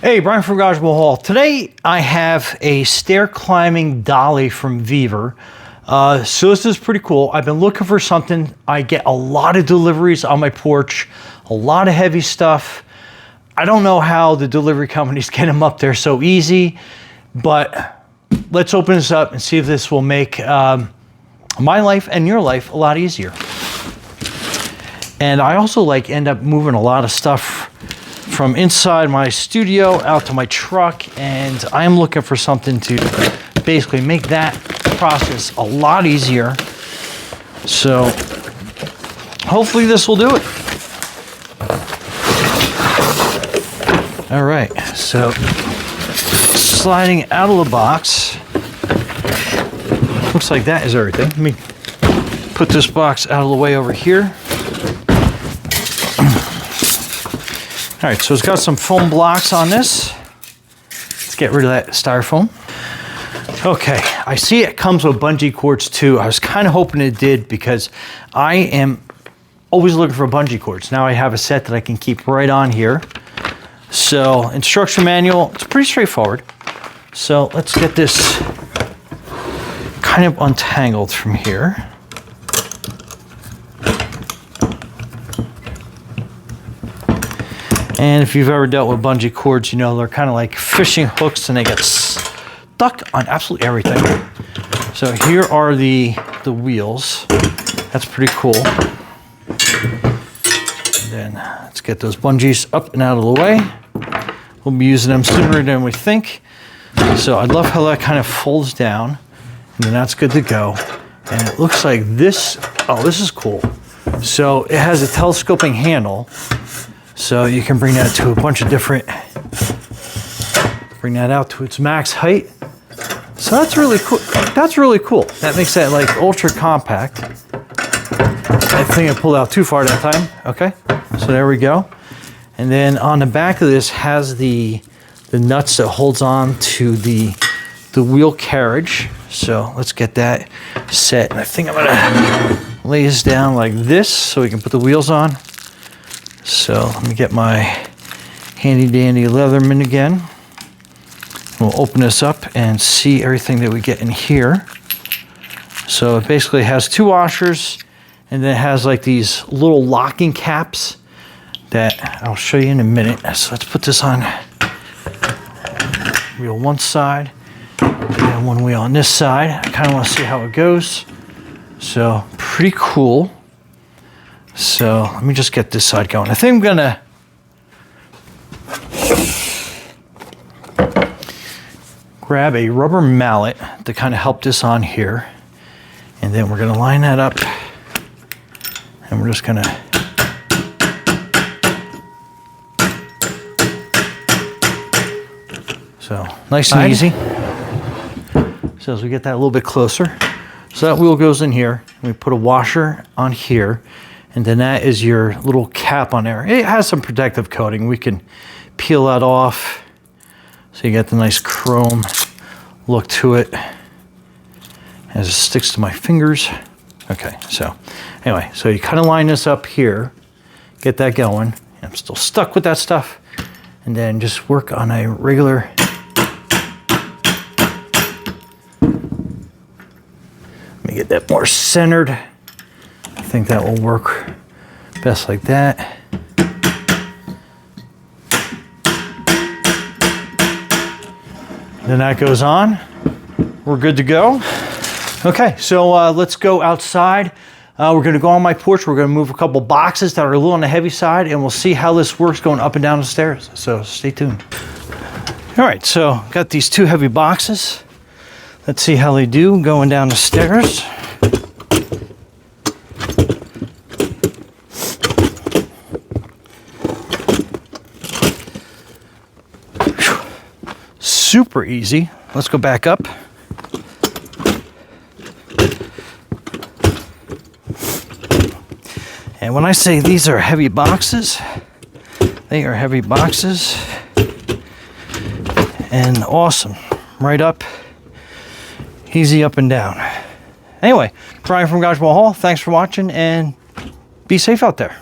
Hey, Brian from Garage Hall. Today I have a stair climbing dolly from VEVOR. So this is pretty cool. I've been looking for something. I get a lot of deliveries on my porch, a lot of heavy stuff. I don't know how the delivery companies get them up there so easy, but let's open this up and see if this will make my life and your life a lot easier. And I also end up moving a lot of stuff from inside my studio out to my truck, and I'm looking for something to basically make that process a lot easier. So hopefully this will do it. All right, so sliding out of the box. Looks like that is everything. Let me put this box out of the way over here. All right, so it's got some foam blocks on this. Let's get rid of that styrofoam. Okay, I see it comes with bungee cords too. I was kind of hoping it did because I am always looking for bungee cords. Now I have a set that I can keep right on here. So instruction manual, it's pretty straightforward. So let's get this kind of untangled from here. And if you've ever dealt with bungee cords, you know they're kind of like fishing hooks and they get stuck on absolutely everything. So here are the wheels. That's pretty cool. And then let's get those bungees up and out of the way. We'll be using them sooner than we think. So I love how that kind of folds down, and then that's good to go. And it looks like this, oh, this is cool. So it has a telescoping handle. So you can bring that to a bunch of different, bring that out to its max height. So that's really cool. That's really cool. That makes that like ultra compact. I think I pulled out too far that time. Okay, so there we go. And then on the back of this has the nuts that holds on to the wheel carriage. So let's get that set. And I think I'm gonna lay this down like this so we can put the wheels on. So let me get my handy dandy Leatherman again. We'll open this up and see everything that we get in here. So it basically has two washers, and then it has like these little locking caps that I'll show you in a minute. So let's put this on wheel one side and then one wheel on this side. I kind of want to see how it goes. So pretty cool. So let me just get this side going. I think I'm gonna grab a rubber mallet to kind of help this on here. And then we're gonna line that up. And we're just gonna so nice and easy. So as we get that a little bit closer. So that wheel goes in here. And we put a washer on here. And then that is your little cap on there. It has some protective coating. We can peel that off. So you get the nice chrome look to it as it sticks to my fingers. Okay, so anyway, so you kind of line this up here, get that going. I'm still stuck with that stuff. And then just work on a regular. Let me get that more centered. I think that will work best like that. Then that goes on. We're good to go. Okay, so let's go outside. We're gonna go on my porch. We're gonna move a couple boxes that are a little on the heavy side, and we'll see how this works going up and down the stairs. So stay tuned. All right, so got these two heavy boxes. Let's see how they do going down the stairs. Super easy. Let's go back up. And when I say these are heavy boxes, they are heavy boxes. And awesome. Right up. Easy up and down. Anyway, Brian from Garage Hall, thanks for watching, and be safe out there.